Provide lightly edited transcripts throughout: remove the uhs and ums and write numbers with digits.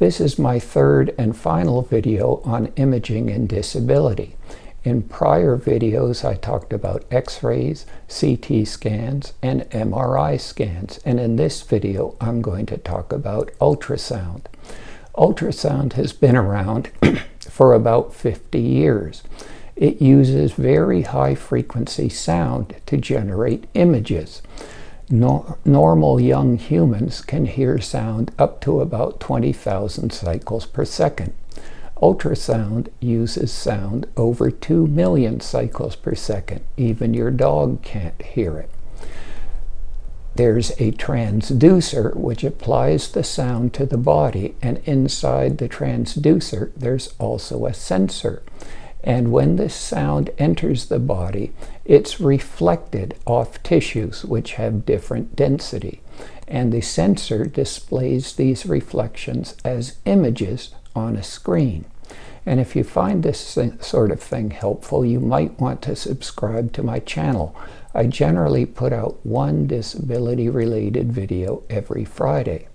This is my third and final video on imaging and disability. In prior videos, I talked about X-rays, CT scans, and MRI scans. And in this video, I'm going to talk about ultrasound. Ultrasound has been around for about 50 years. It uses very high-frequency sound to generate images. Normal young humans can hear sound up to about 20,000 cycles per second. Ultrasound uses sound over 2 million cycles per second. Even your dog can't hear it. There's a transducer which applies the sound to the body, and inside the transducer there's also a sensor. And when this sound enters the body, it's reflected off tissues which have different density. And the sensor displays these reflections as images on a screen. And if you find this sort of thing helpful, you might want to subscribe to my channel. I generally put out one disability-related video every Friday.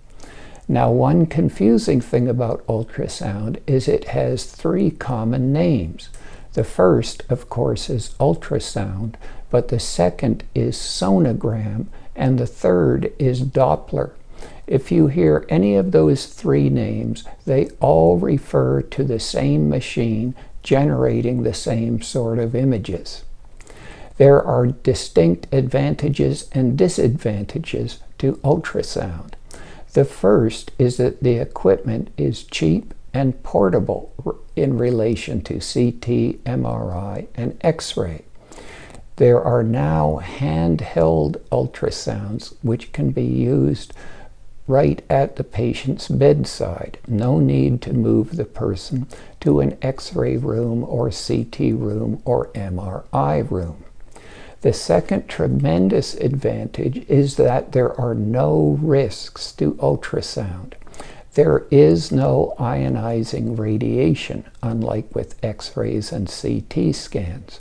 Now, one confusing thing about ultrasound is it has 3 common names. The first, of course, is ultrasound, but the second is sonogram, and the third is Doppler. If you hear any of those 3 names, they all refer to the same machine generating the same sort of images. There are distinct advantages and disadvantages to ultrasound. The first is that the equipment is cheap and portable in relation to CT, MRI, and X-ray. There are now handheld ultrasounds which can be used right at the patient's bedside. No need to move the person to an X-ray room or CT room or MRI room. The second tremendous advantage is that there are no risks to ultrasound. There is no ionizing radiation, unlike with X-rays and CT scans.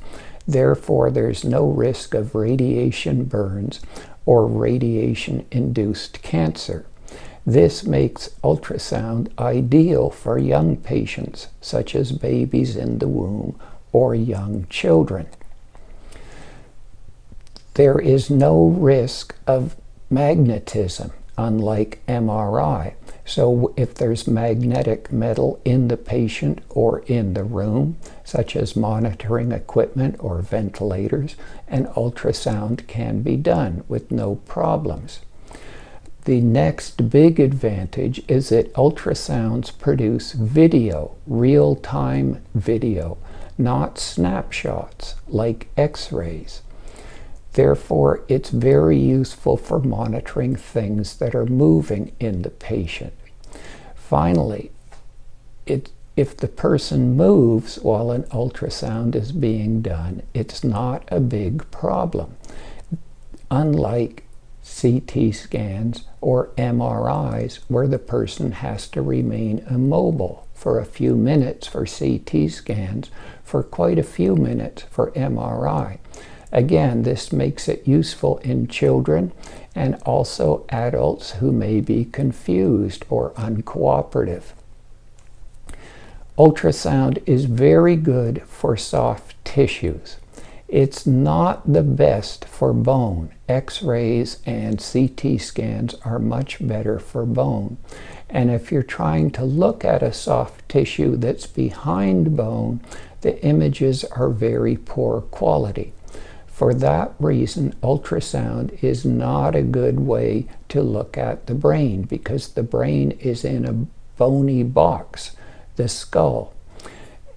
Therefore, there's no risk of radiation burns or radiation-induced cancer. This makes ultrasound ideal for young patients, such as babies in the womb or young children. There is no risk of magnetism, unlike MRI. So if there's magnetic metal in the patient or in the room, such as monitoring equipment or ventilators, an ultrasound can be done with no problems. The next big advantage is that ultrasounds produce video, real-time video, not snapshots like X-rays. Therefore, it's very useful for monitoring things that are moving in the patient. Finally, if the person moves while an ultrasound is being done, it's not a big problem. Unlike CT scans or MRIs, where the person has to remain immobile for a few minutes for CT scans, for quite a few minutes for MRI. Again, this makes it useful in children and also adults who may be confused or uncooperative. Ultrasound is very good for soft tissues. It's not the best for bone. X-rays and CT scans are much better for bone. And if you're trying to look at a soft tissue that's behind bone, the images are very poor quality. For that reason, ultrasound is not a good way to look at the brain, because the brain is in a bony box, the skull.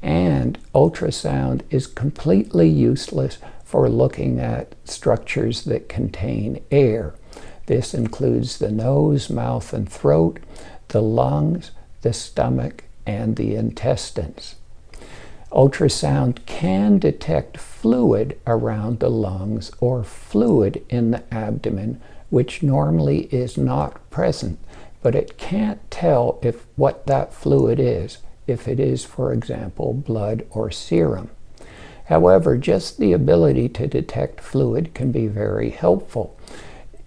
And ultrasound is completely useless for looking at structures that contain air. This includes the nose, mouth, and throat, the lungs, the stomach, and the intestines. Ultrasound can detect fluid around the lungs or fluid in the abdomen, which normally is not present, but it can't tell what that fluid is, if it is, for example, blood or serum. However, just the ability to detect fluid can be very helpful.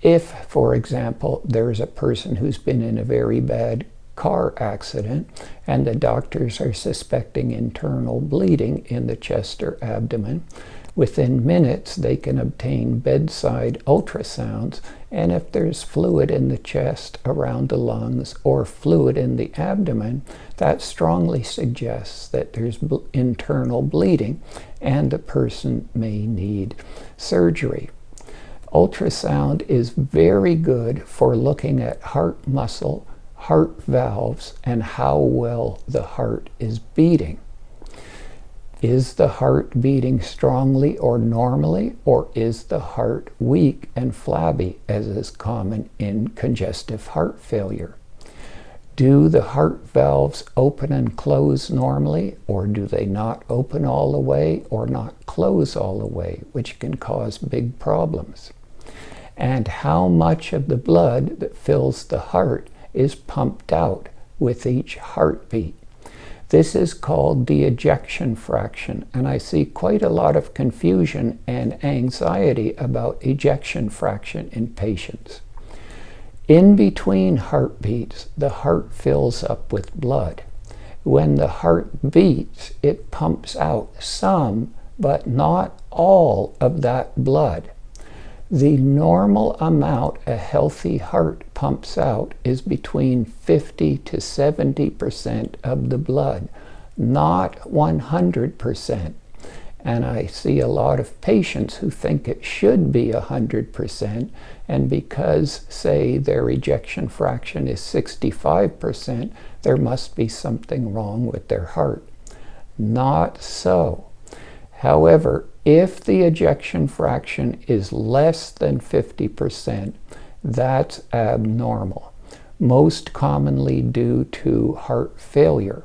If, for example, there's a person who's been in a very bad car accident, and the doctors are suspecting internal bleeding in the chest or abdomen. Within minutes, they can obtain bedside ultrasounds, and if there's fluid in the chest, around the lungs, or fluid in the abdomen, that strongly suggests that there's internal bleeding, and the person may need surgery. Ultrasound is very good for looking at heart muscle, heart valves, and how well the heart is beating. Is the heart beating strongly or normally, or is the heart weak and flabby, as is common in congestive heart failure? Do the heart valves open and close normally, or do they not open all the way or not close all the way, which can cause big problems? And how much of the blood that fills the heart is pumped out with each heartbeat? This is called the ejection fraction, and I see quite a lot of confusion and anxiety about ejection fraction in patients. In between heartbeats, the heart fills up with blood. When the heart beats, it pumps out some, but not all of that blood. The normal amount a healthy heart pumps out is between 50 to 70% of the blood, not 100%. And I see a lot of patients who think it should be 100%, and because, say, their ejection fraction is 65%, there must be something wrong with their heart. Not so. However, if the ejection fraction is less than 50%, that's abnormal, most commonly due to heart failure.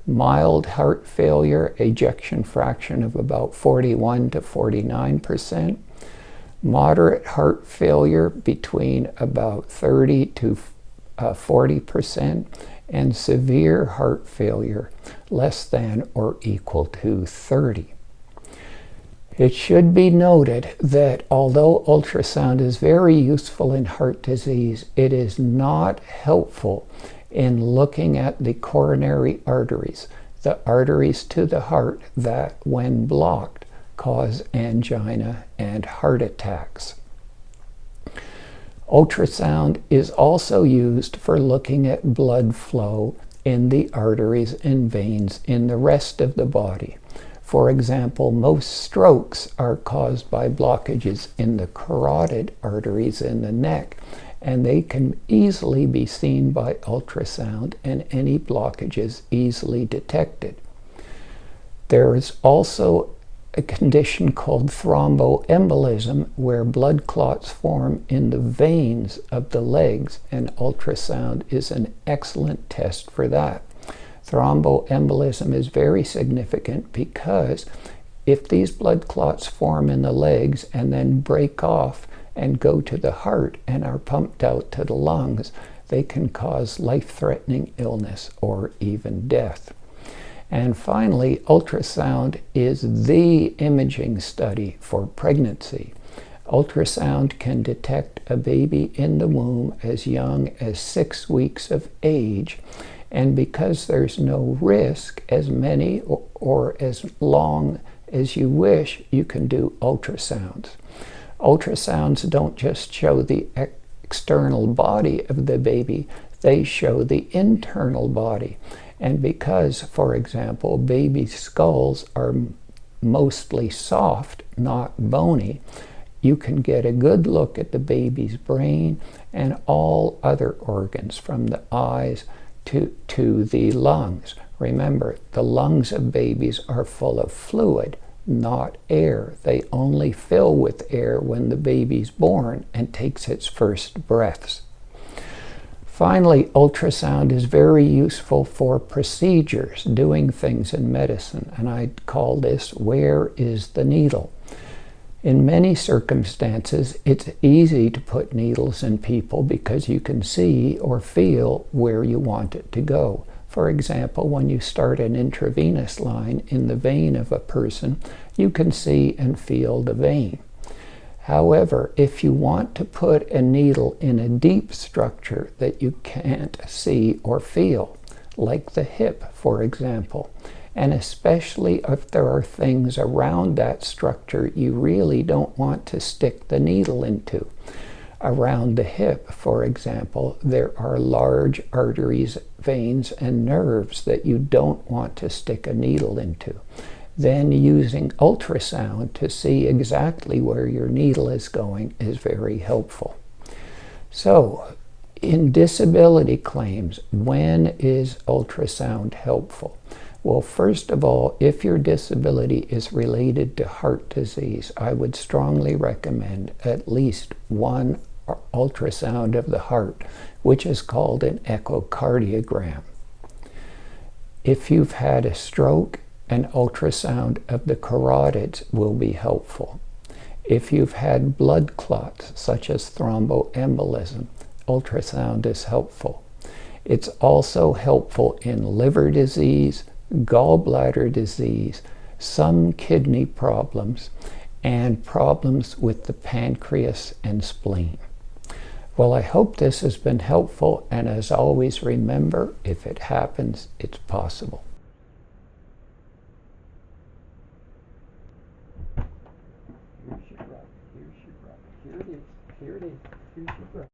Mild heart failure, ejection fraction of about 41 to 49%. Moderate heart failure between about 30 to 40%. And severe heart failure less than or equal to 30. It should be noted that although ultrasound is very useful in heart disease, it is not helpful in looking at the coronary arteries, the arteries to the heart that, when blocked, cause angina and heart attacks. Ultrasound is also used for looking at blood flow in the arteries and veins in the rest of the body. For example, most strokes are caused by blockages in the carotid arteries in the neck, and they can easily be seen by ultrasound and any blockages easily detected. There is also a condition called thromboembolism, where blood clots form in the veins of the legs, and ultrasound is an excellent test for that. Thromboembolism is very significant because if these blood clots form in the legs and then break off and go to the heart and are pumped out to the lungs, they can cause life-threatening illness or even death. And finally, ultrasound is the imaging study for pregnancy. Ultrasound can detect a baby in the womb as young as 6 weeks of age, and because there's no risk, as many or as long as you wish, you can do ultrasounds. Ultrasounds don't just show the external body of the baby, they show the internal body. And because, for example, baby skulls are mostly soft, not bony, you can get a good look at the baby's brain and all other organs, from the eyes to the lungs. Remember, the lungs of babies are full of fluid, not air. They only fill with air when the baby's born and takes its first breaths. Finally, ultrasound is very useful for procedures, doing things in medicine, and I'd call this "where is the needle?" In many circumstances, it's easy to put needles in people because you can see or feel where you want it to go. For example, when you start an intravenous line in the vein of a person, you can see and feel the vein. However, if you want to put a needle in a deep structure that you can't see or feel, like the hip, for example, and especially if there are things around that structure you really don't want to stick the needle into. Around the hip, for example, there are large arteries, veins, and nerves that you don't want to stick a needle into. Then using ultrasound to see exactly where your needle is going is very helpful. So, in disability claims, when is ultrasound helpful? Well, first of all, if your disability is related to heart disease, I would strongly recommend at least one ultrasound of the heart, which is called an echocardiogram. If you've had a stroke, an ultrasound of the carotids will be helpful. If you've had blood clots, such as thromboembolism, ultrasound is helpful. It's also helpful in liver disease, gallbladder disease, some kidney problems, and problems with the pancreas and spleen. Well, I hope this has been helpful, and as always, remember, if it happens, it's possible. Here's your breath. Here's your breath. Here it is. Here it is. Here's your breath.